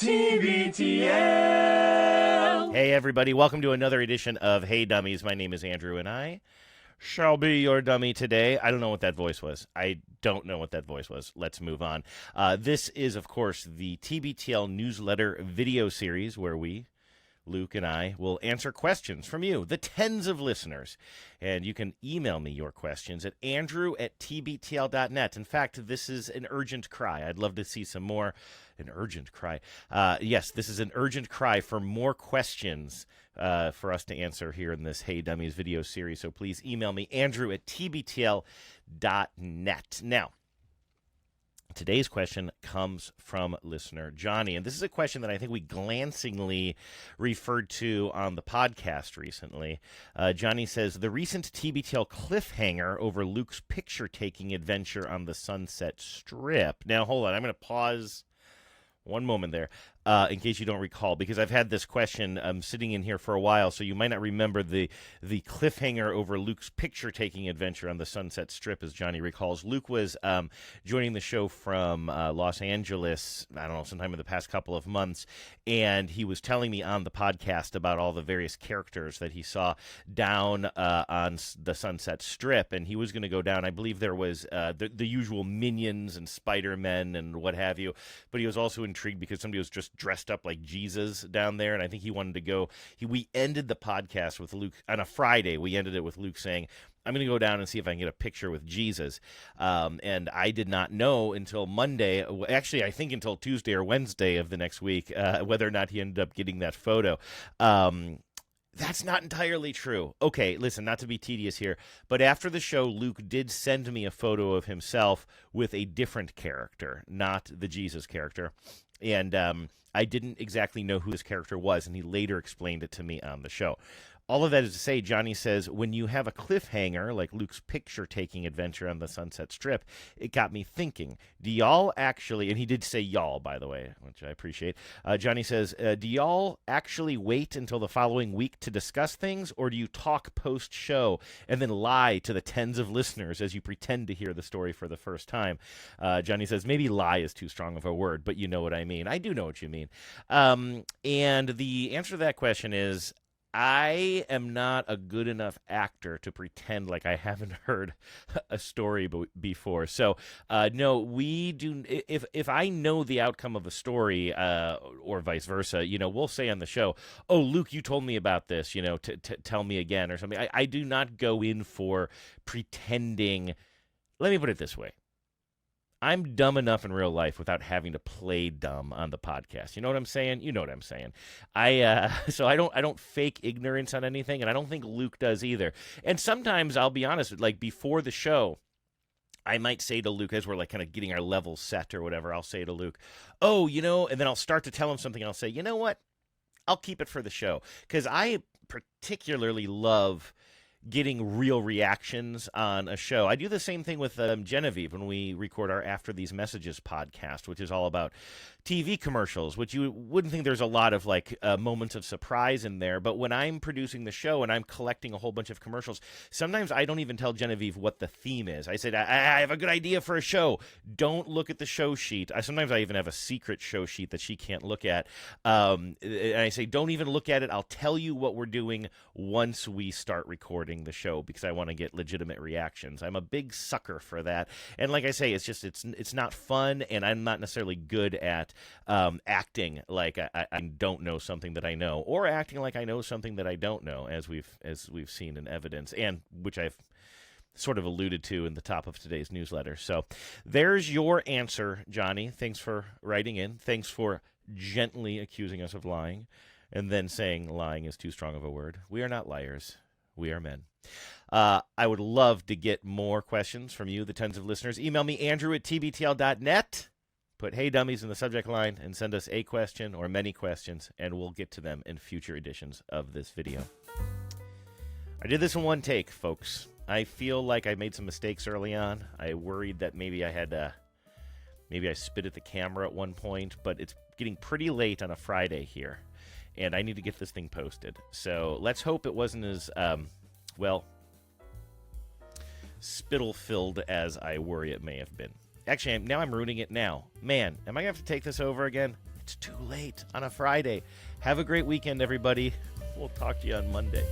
TBTL. Hey, everybody. Welcome to another edition of Hey Dummies. My name is Andrew, and I shall be your dummy today. I don't know what that voice was. Let's move on. This is, of course, the TBTL newsletter video series where we, Luke and I, will answer questions from you, the tens of listeners. And you can email me your questions at andrew@tbtl.net. In fact, this is an urgent cry. I'd love to see some more. An urgent cry. Yes, this is an urgent cry for more questions for us to answer here in this Hey Dummies video series. So please email me, andrew@tbtl.net. Now, today's question comes from listener Johnny, and this is a question that I think we glancingly referred to on the podcast recently. Johnny says, the recent TBTL cliffhanger over Luke's picture-taking adventure on the Sunset Strip. Now, hold on. I'm going to pause one moment there, in case you don't recall, because I've had this question sitting in here for a while, so you might not remember the cliffhanger over Luke's picture-taking adventure on the Sunset Strip, as Johnny recalls. Luke was joining the show from Los Angeles, I don't know, sometime in the past couple of months, and he was telling me on the podcast about all the various characters that he saw down on the Sunset Strip, and he was going to go down. I believe there was the usual Minions and Spider-Men and what have you, but he was also intrigued because somebody was just dressed up like Jesus down there, and I think he wanted to go. We ended the podcast with Luke on a Friday. We ended it with Luke saying, I'm going to go down and see if I can get a picture with Jesus. And I did not know until Monday, actually I think until Tuesday or Wednesday of the next week, whether or not he ended up getting that photo. That's not entirely true. Okay, listen, not to be tedious here, but after the show, Luke did send me a photo of himself with a different character, not the Jesus character. And I didn't exactly know who this character was, and he later explained it to me on the show. All of that is to say, Johnny says, when you have a cliffhanger, like Luke's picture-taking adventure on the Sunset Strip, it got me thinking, do y'all actually, and he did say y'all, by the way, which I appreciate. Johnny says, do y'all actually wait until the following week to discuss things, or do you talk post-show and then lie to the tens of listeners as you pretend to hear the story for the first time? Johnny says, maybe lie is too strong of a word, but you know what I mean. I do know what you mean. And the answer to that question is, I am not a good enough actor to pretend like I haven't heard a story before. So, no, we do. If I know the outcome of a story, or vice versa, we'll say on the show, "Oh, Luke, you told me about this. Tell me again," or something. I do not go in for pretending. Let me put it this way. I'm dumb enough in real life without having to play dumb on the podcast. You know what I'm saying? You know what I'm saying. So I don't fake ignorance on anything, and I don't think Luke does either. And sometimes, I'll be honest, like before the show, I might say to Luke, as we're like kind of getting our levels set or whatever, I'll say to Luke, oh, and then I'll start to tell him something. I'll say, you know what? I'll keep it for the show, because I particularly love getting real reactions on a show. I do the same thing with Genevieve when we record our After These Messages podcast, which is all about TV commercials, which you wouldn't think there's a lot of moments of surprise in there. But when I'm producing the show and I'm collecting a whole bunch of commercials, sometimes I don't even tell Genevieve what the theme is. I said, I have a good idea for a show. Don't look at the show sheet. Sometimes I even have a secret show sheet that she can't look at. And I say, don't even look at it. I'll tell you what we're doing once we start recording the show, because I want to get legitimate reactions. I'm a big sucker for that. And like I say, it's not fun, and I'm not necessarily good at acting like I don't know something that I know, or acting like I know something that I don't know, as we've seen in evidence, and which I've sort of alluded to in the top of today's newsletter. So there's your answer, Johnny. Thanks for writing in. Thanks for gently accusing us of lying, and then saying lying is too strong of a word. We are not liars. We are men. I would love to get more questions from you, the tens of listeners. Email me, andrew@tbtl.net. Put Hey Dummies in the subject line and send us a question or many questions, and we'll get to them in future editions of this video. I did this in one take, folks. I feel like I made some mistakes early on. I worried that maybe I spit at the camera at one point, but it's getting pretty late on a Friday here, and I need to get this thing posted. So let's hope it wasn't as, spittle-filled as I worry it may have been. Actually, now I'm ruining it now. Man, am I going to have to take this over again? it's too late on a Friday. Have a great weekend, everybody. We'll talk to you on Monday.